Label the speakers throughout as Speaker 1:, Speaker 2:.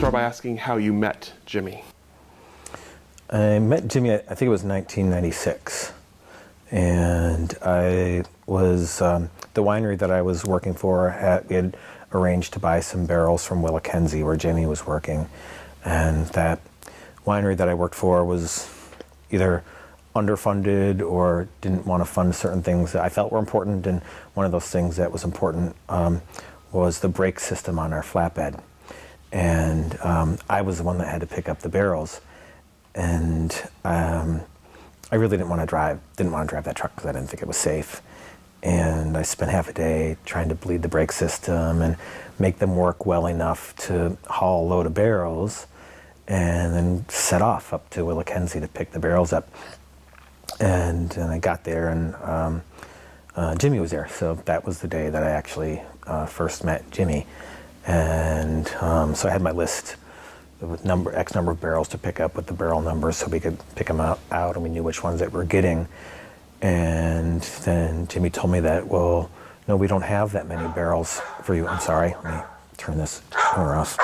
Speaker 1: start by asking how you met Jimi.
Speaker 2: I met Jimi, I think it was 1996. And I was, the winery that I was working for, we had arranged to buy some barrels from Kenzie, where Janey was working. And that winery that I worked for was either underfunded or didn't want to fund certain things that I felt were important. And one of those things that was important was the brake system on our flatbed. And I was the one that had to pick up the barrels. And I really didn't want to drive that truck because I didn't think it was safe. And I spent half a day trying to bleed the brake system and make them work well enough to haul a load of barrels, and then set off up to Kenzie to pick the barrels up. And I got there, and Jimi was there. So that was the day that I actually first met Jimi. And so I had my list with X number of barrels to pick up with the barrel numbers so we could pick them out and we knew which ones that we're getting. And then Jimi told me that, well, no, we don't have that many barrels for you. I'm sorry, let me turn this corner off.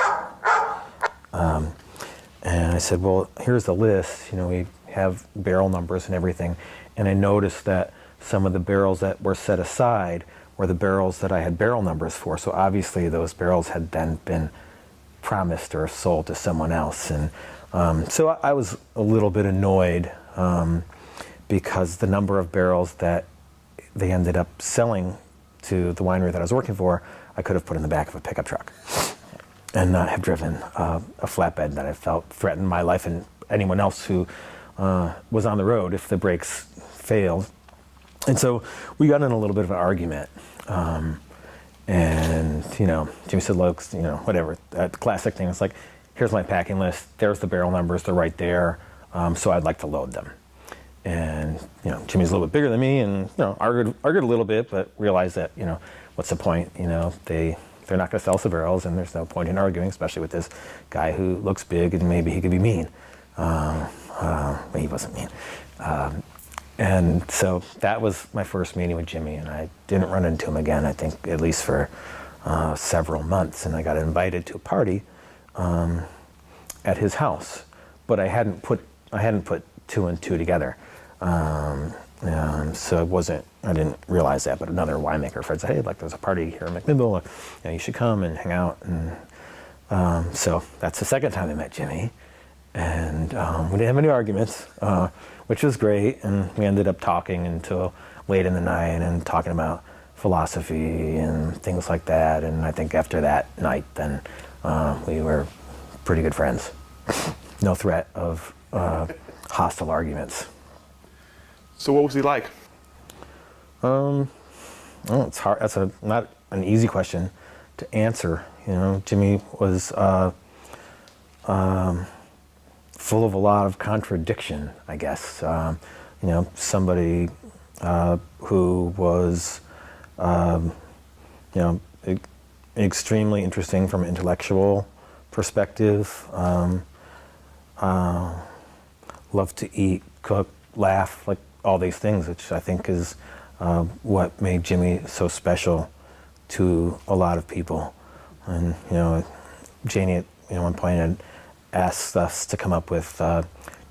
Speaker 2: And I said, well, here's the list. We have barrel numbers and everything. And I noticed that some of the barrels that were set aside were the barrels that I had barrel numbers for. So obviously those barrels had then been promised or sold to someone else. And so I was a little bit annoyed because the number of barrels that they ended up selling to the winery that I was working for, I could have put in the back of a pickup truck and not have driven a flatbed that I felt threatened my life and anyone else who was on the road if the brakes failed. And so we got in a little bit of an argument. And Jimi said, look, whatever, that classic thing. It's like, here's my packing list. There's the barrel numbers. They're right there. So I'd like to load them. And, Jimi's a little bit bigger than me and, argued a little bit, but realized that, what's the point? They're not going to sell us the barrels, and there's no point in arguing, especially with this guy who looks big and maybe he could be mean. But he wasn't mean. And so that was my first meeting with Jimi, and I didn't run into him again, I think, at least for several months. And I got invited to a party at his house, but I hadn't put two and two together. So I didn't realize that, but another winemaker friend said, hey, there's a party here in McMinnville, you should come and hang out. And so that's the second time I met Jimi. And we didn't have any arguments, which was great. And we ended up talking until late in the night and talking about philosophy and things like that. And I think after that night, then we were pretty good friends. No threat of hostile arguments.
Speaker 1: So what was he like?
Speaker 2: It's hard. That's not an easy question to answer. Jimi was full of a lot of contradiction, I guess. Somebody who was, extremely interesting from an intellectual perspective. Loved to eat, cook, laugh, all these things, which I think is what made Jimi so special to a lot of people. And Janey at one point had asked us to come up with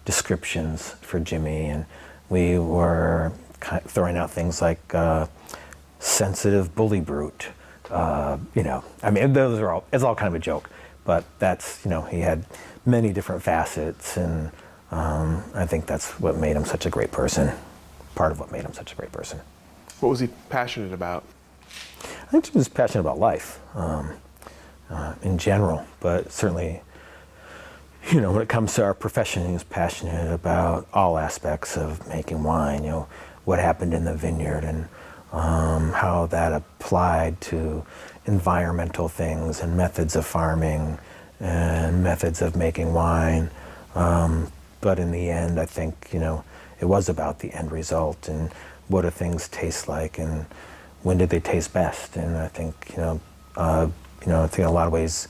Speaker 2: descriptions for Jimi, and we were throwing out things like sensitive bully brute. Those are all, it's all kind of a joke, but that's, he had many different facets, and I think that's what made him such a great person, part of what made him such a great person.
Speaker 1: What was he passionate about?
Speaker 2: I think he was passionate about life in general, but certainly, when it comes to our profession, he was passionate about all aspects of making wine, what happened in the vineyard and how that applied to environmental things and methods of farming and methods of making wine. But in the end, I think, it was about the end result and what do things taste like and when did they taste best. And I think, I think in a lot of ways,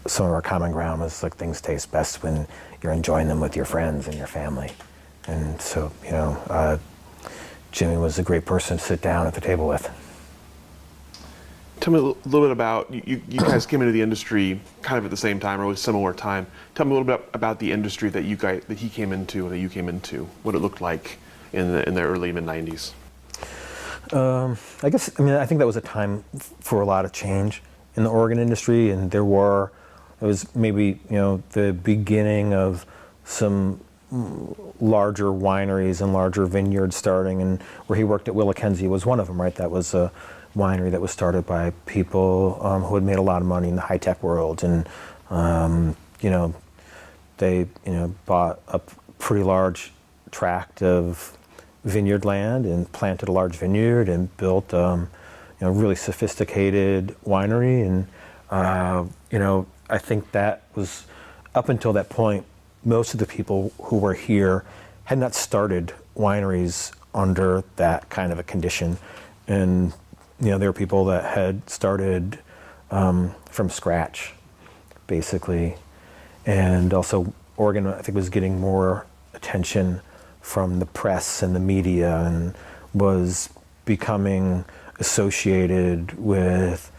Speaker 2: some of our common ground was things taste best when you're enjoying them with your friends and your family. And so, Jimi was a great person to sit down at the table with.
Speaker 1: Tell me a little bit about, you guys came into the industry kind of at the same time or a similar time. Tell me a little bit about the industry that he came into, that you came into, what it looked like in the early mid-90s.
Speaker 2: I think that was a time for a lot of change in the organ industry, and it was maybe, the beginning of some larger wineries and larger vineyards starting, and where he worked at Willackenzie was one of them, right? That was a winery that was started by people who had made a lot of money in the high-tech world, and they bought a pretty large tract of vineyard land and planted a large vineyard and built a really sophisticated winery. And I think that was, up until that point, most of the people who were here had not started wineries under that kind of a condition. And there were people that had started from scratch, basically. And also Oregon, I think, was getting more attention from the press and the media, and was becoming associated with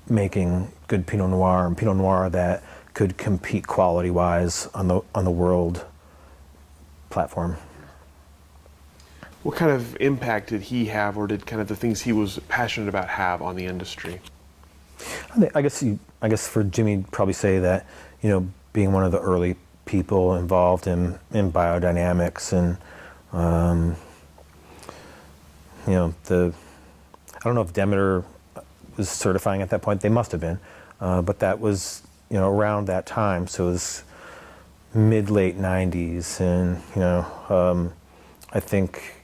Speaker 2: making good Pinot Noir, and Pinot Noir that could compete quality-wise on the world platform.
Speaker 1: What kind of impact did he have, or did kind of the things he was passionate about have on the industry?
Speaker 2: I guess for Jimi, you'd probably say that, being one of the early people involved in biodynamics, and I don't know if Demeter was certifying at that point. They must have been, but that was around that time. So it was mid-late 90s, and I think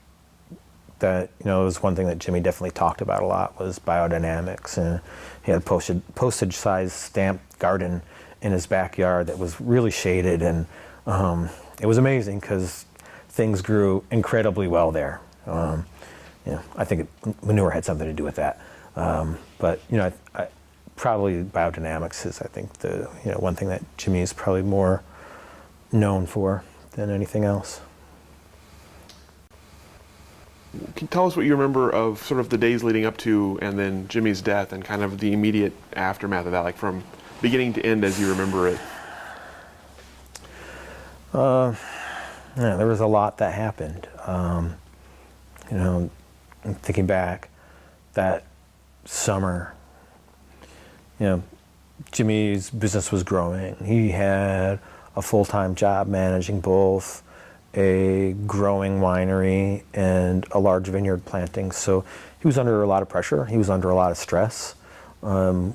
Speaker 2: that it was one thing that Jimi definitely talked about a lot was biodynamics, and he had a postage-sized stamped garden in his backyard that was really shaded, and it was amazing because things grew incredibly well there. I think manure had something to do with that, but I probably biodynamics is, I think, the one thing that Jimi is probably more known for than anything else.
Speaker 1: Can you tell us what you remember of sort of the days leading up to and then Jimi's death, and kind of the immediate aftermath of that, like from beginning to end as you remember it?
Speaker 2: There was a lot that happened. Thinking back, that summer, Jimi's business was growing. He had a full-time job managing both a growing winery and a large vineyard planting. So he was under a lot of pressure. He was under a lot of stress,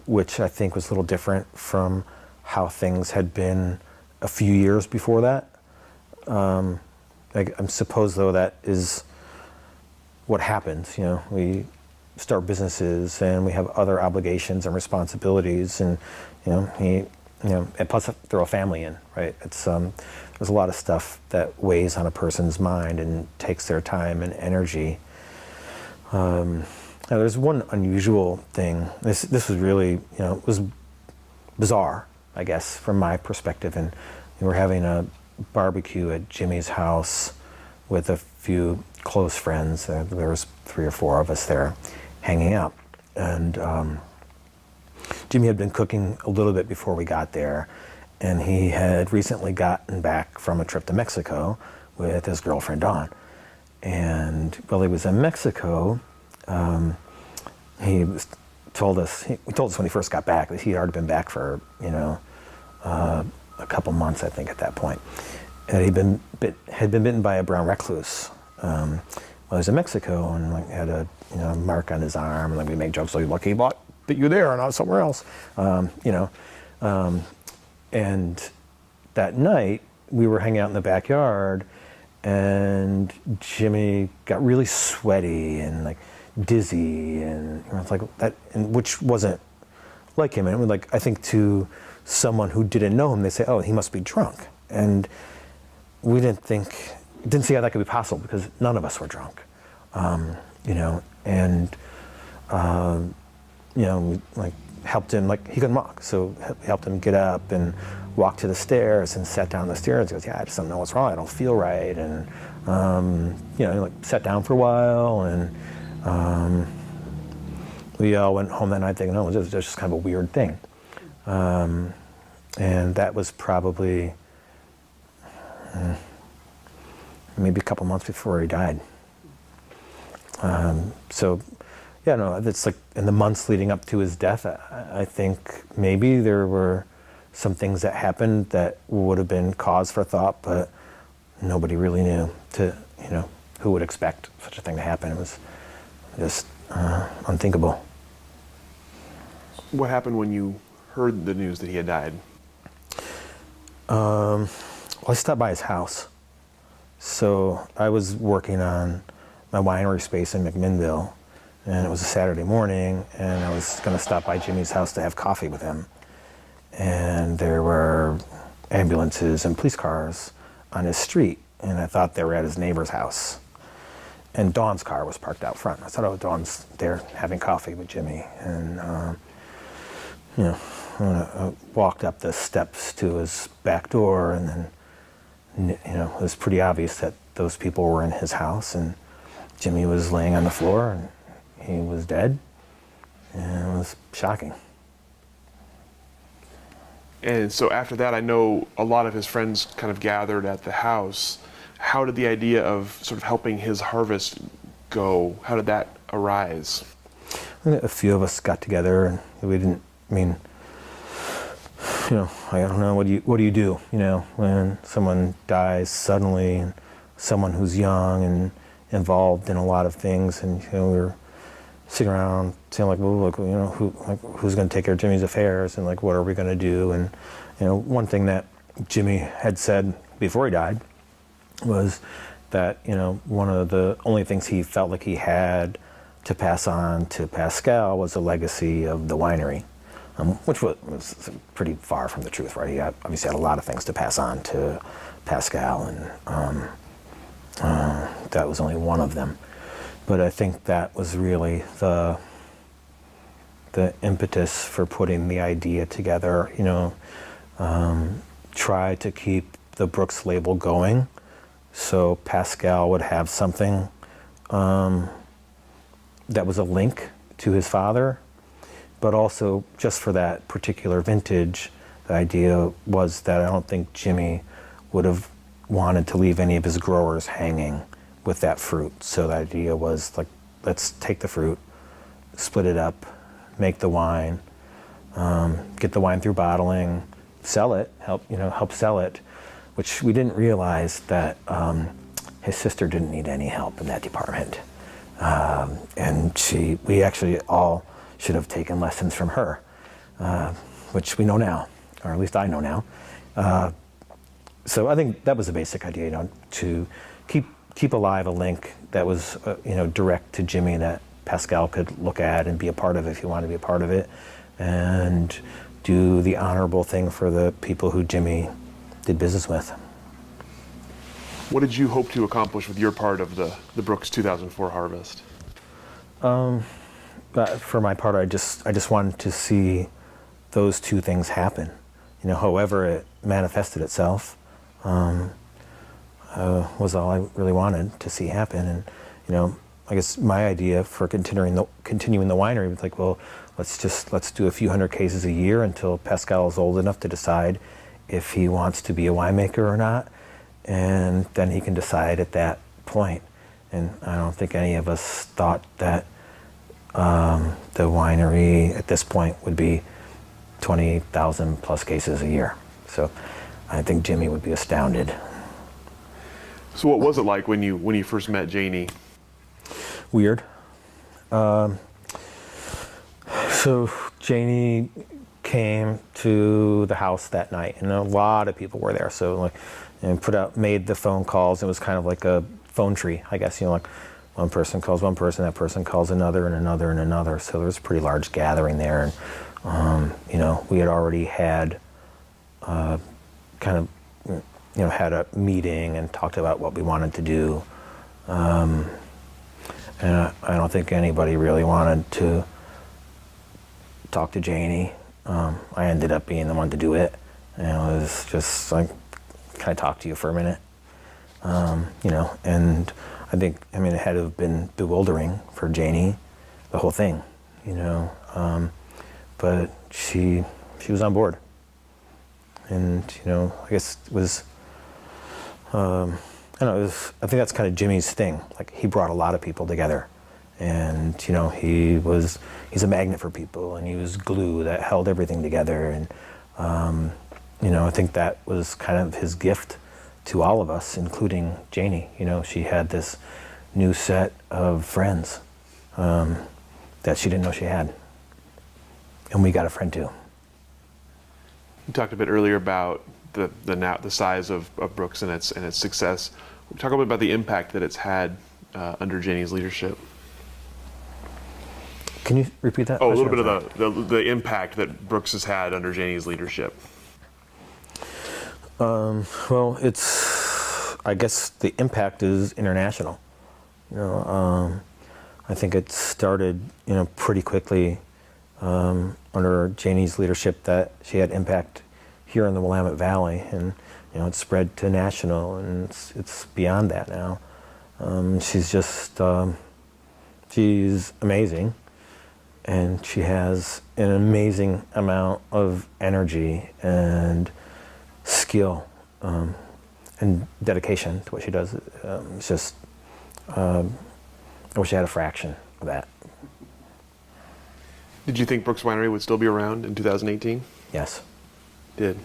Speaker 2: which I think was a little different from how things had been a few years before that. I suppose, though, that is what happens. We start businesses and we have other obligations and responsibilities, and and plus throw a family in, right? It's there's a lot of stuff that weighs on a person's mind and takes their time and energy. Now there's one unusual thing. This was really, it was bizarre, I guess, from my perspective. And we were having a barbecue at Jimi's house with a few close friends. There was 3 or 4 of us there hanging out. And Jimi had been cooking a little bit before we got there, and he had recently gotten back from a trip to Mexico with his girlfriend Dawn. And while he was in Mexico, he told us when he first got back that he'd already been back for a couple months, I think, at that point. And had been bitten by a brown recluse while he was in Mexico, and had a mark on his arm. And we make jokes like, "Lucky he bit you there and not somewhere else," And that night we were hanging out in the backyard, and Jimi got really sweaty and dizzy, and it's like that, and which wasn't like him. And I think to someone who didn't know him, they say, "Oh, he must be drunk," and we didn't see how that could be possible because none of us were drunk, we helped him, he couldn't walk, so we helped him get up and walk to the stairs and sat down the stairs. He goes, "Yeah, I just don't know what's wrong. I don't feel right," and sat down for a while, and we all went home that night thinking, oh, this is just kind of a weird thing. And that was probably maybe a couple months before he died. So, yeah, no, it's like in the months leading up to his death, I think maybe there were some things that happened that would have been cause for thought, but nobody really knew who would expect such a thing to happen. It was just unthinkable.
Speaker 1: What happened when you heard the news that he had died?
Speaker 2: Well, I stopped by his house. So I was working on my winery space in McMinnville, and it was a Saturday morning, and I was going to stop by Jimmy's house to have coffee with him. And there were ambulances and police cars on his street, and I thought they were at his neighbor's house. And Dawn's car was parked out front. I thought, oh, Dawn's there having coffee with Jimmy. And, I walked up the steps to his back door, and then, it was pretty obvious that those people were in his house, and Jimmy was laying on the floor, and he was dead, and it was shocking.
Speaker 1: And so after that, I know a lot of his friends kind of gathered at the house. How did the idea of sort of helping his harvest go? How did that arise?
Speaker 2: A few of us got together, and we didn't, I don't know, what do you do, when someone dies suddenly, and someone who's young and involved in a lot of things, and we were sitting around saying who's going to take care of Jimmy's affairs, and what are we going to do? And one thing that Jimmy had said before he died was that one of the only things he felt like he had to pass on to Pascal was a legacy of the winery, which was pretty far from the truth, right? He obviously had a lot of things to pass on to Pascal, and that was only one of them. But I think that was really the impetus for putting the idea together. Try to keep the Brooks label going, so Pascal would have something that was a link to his father, but also just for that particular vintage, the idea was that I don't think Jimmy would have wanted to leave any of his growers hanging with that fruit. So the idea was let's take the fruit, split it up, make the wine, get the wine through bottling, sell it, help sell it, which we didn't realize that his sister didn't need any help in that department. And we actually all should have taken lessons from her, which we know now, or at least I know now. So I think that was the basic idea, to keep alive a link that was, direct to Jimmy, that Pascal could look at and be a part of if he wanted to be a part of it, and do the honorable thing for the people who Jimmy did business with.
Speaker 1: What did you hope to accomplish with your part of the Brooks 2004 harvest?
Speaker 2: For my part, I just wanted to see those two things happen. However it manifested itself, was all I really wanted to see happen. And I guess my idea for continuing the winery was let's do a few hundred cases a year until Pascal is old enough to decide if he wants to be a winemaker or not, and then he can decide at that point. And I don't think any of us thought that the winery at this point would be 20,000 plus cases a year. So I think Jimmy would be astounded.
Speaker 1: So what was it like when you first met Janey?
Speaker 2: Weird. So Janey came to the house that night, and a lot of people were there. So made the phone calls. It was kind of like a phone tree, I guess. One person calls one person, that person calls another, and another, and another. So there was a pretty large gathering there, and we had already had had a meeting and talked about what we wanted to do. And I don't think anybody really wanted to talk to Janey. I ended up being the one to do it. And it was just can I talk to you for a minute? And I think, it had to have been bewildering for Janey, the whole thing. you know. But she was on board, and you know, I guess it was. I don't know. I think that's kind of Jimi's thing. Like, he brought a lot of people together, and you know, he's a magnet for people, and he was glue that held everything together. And you know, I think that was kind of his gift to all of us, including Janey. You know, she had this new set of friends that she didn't know she had, and we got a friend too.
Speaker 1: You talked a bit earlier about the size of Brooks and its success. Talk a bit about the impact that it's had under Janey's leadership.
Speaker 2: Can you repeat that?
Speaker 1: Oh, a little bit of the impact that Brooks has had under Janey's leadership.
Speaker 2: Well, I guess the impact is international. You know, I think it started, you know, pretty quickly under Janey's leadership, that she had impact here in the Willamette Valley, and you know, it spread to national, and it's beyond that now. She's just she's amazing, and she has an amazing amount of energy and skill and dedication to what she does. It's just I wish I had a fraction of that.
Speaker 1: Did you think Brooks Winery would still be around in 2018?
Speaker 2: Yes.
Speaker 1: Did.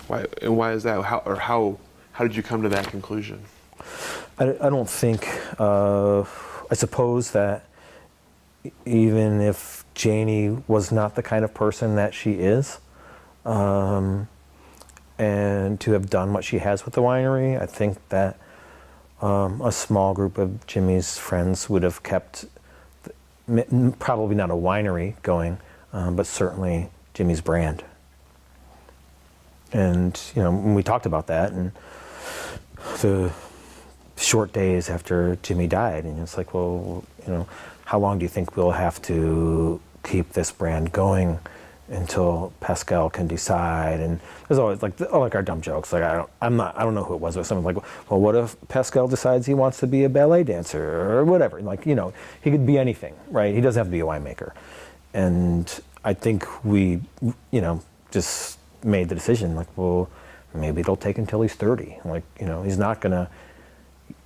Speaker 1: Why is that? How did you come to that conclusion?
Speaker 2: I don't think. I suppose that even if Janey was not the kind of person that she is, and to have done what she has with the winery, I think that a small group of Jimi's friends would have kept, probably not a winery going, but certainly Jimi's brand. And you know, when we talked about that, and the short days after Jimi died, and it's like, well, you know, how long do you think we'll have to keep this brand going until Pascal can decide? And there's always like our dumb jokes. Like, I don't know who it was, but someone's like, well, what if Pascal decides he wants to be a ballet dancer or whatever? Like, you know, he could be anything, right? He doesn't have to be a winemaker. And I think we, you know, just made the decision, like, well, maybe it'll take until he's 30. Like, you know, he's not gonna,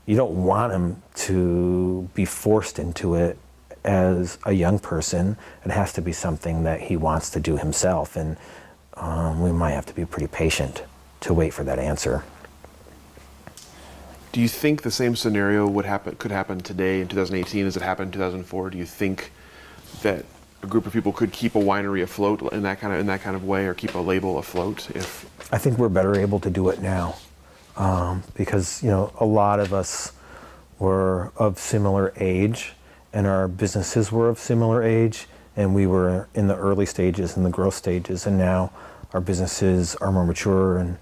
Speaker 2: you don't want him to be forced into it as a young person. It has to be something that he wants to do himself, and we might have to be pretty patient to wait for that answer.
Speaker 1: Do you think the same scenario could happen today in 2018 as it happened in 2004? Do you think that a group of people could keep a winery afloat in that kind of way, or keep a label afloat? If
Speaker 2: I think we're better able to do it now, because you know, a lot of us were of similar age, and our businesses were of similar age, and we were in the early stages and the growth stages, and now our businesses are more mature, and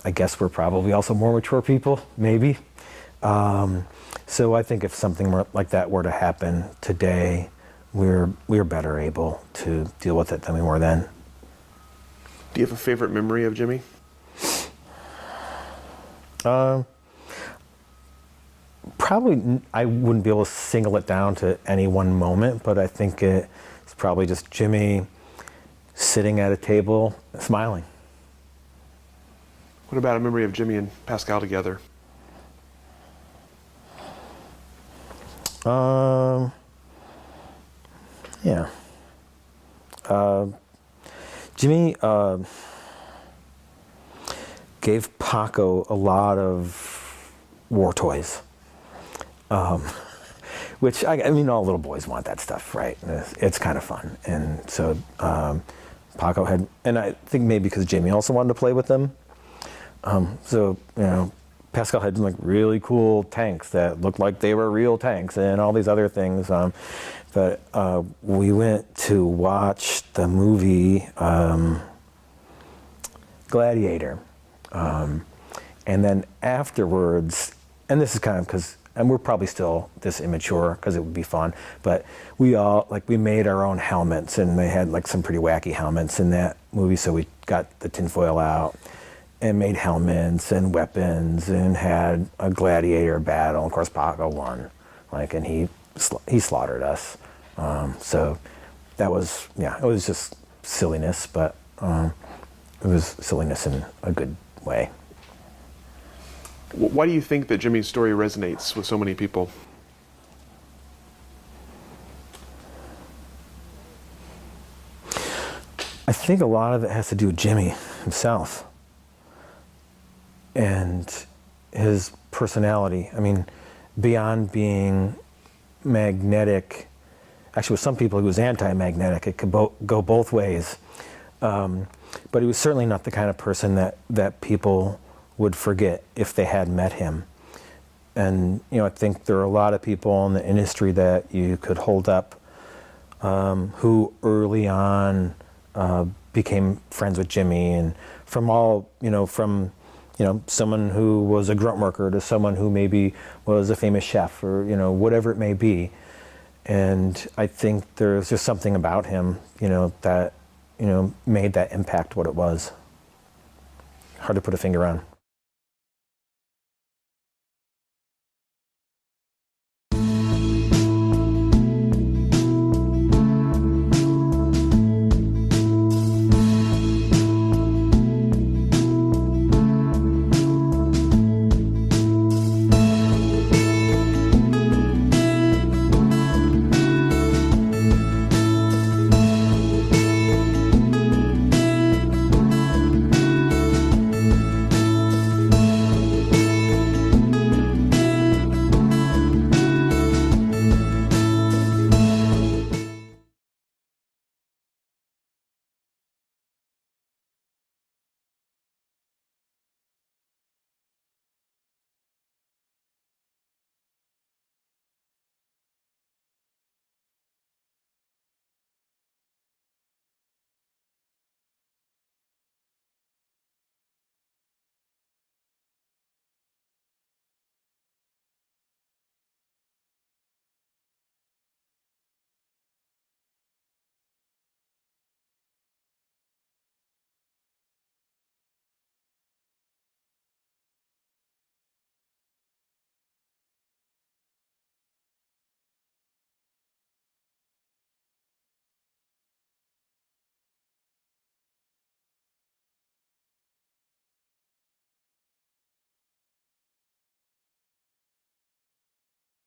Speaker 2: I guess we're probably also more mature people, maybe. So I think if something like that were to happen today, we're better able to deal with it than we were then.
Speaker 1: Do you have a favorite memory of Jimi?
Speaker 2: Probably, I wouldn't be able to single it down to any one moment, but I think it's probably just Jimi sitting at a table smiling.
Speaker 1: What about a memory of Jimi and Pascal together?
Speaker 2: Yeah. Jimi gave Paco a lot of war toys, which I mean, all little boys want that stuff, right? It's kind of fun, and so Paco had, and I think maybe because Jimi also wanted to play with them, so you know, Pascal had like really cool tanks that looked like they were real tanks, and all these other things. But we went to watch the movie Gladiator, and then afterwards, and this is kind of because, and we're probably still this immature because it would be fun, but we made our own helmets, and they had like some pretty wacky helmets in that movie, so we got the tinfoil out and made helmets and weapons and had a gladiator battle. Of course, Paco won, and he slaughtered us. So that was, it was just silliness, but it was silliness in a good way.
Speaker 1: Why do you think that Jimi's story resonates with so many people?
Speaker 2: I think a lot of it has to do with Jimi himself and his personality. I mean, beyond being magnetic, actually with some people he was anti-magnetic. It could go both ways. But he was certainly not the kind of person that people would forget if they had met him. And I think there are a lot of people in the industry that you could hold up who early on became friends with Jimi, and from someone who was a grunt worker to someone who maybe was a famous chef, or whatever it may be. And I think there's just something about him, that made that impact what it was. Hard to put a finger on.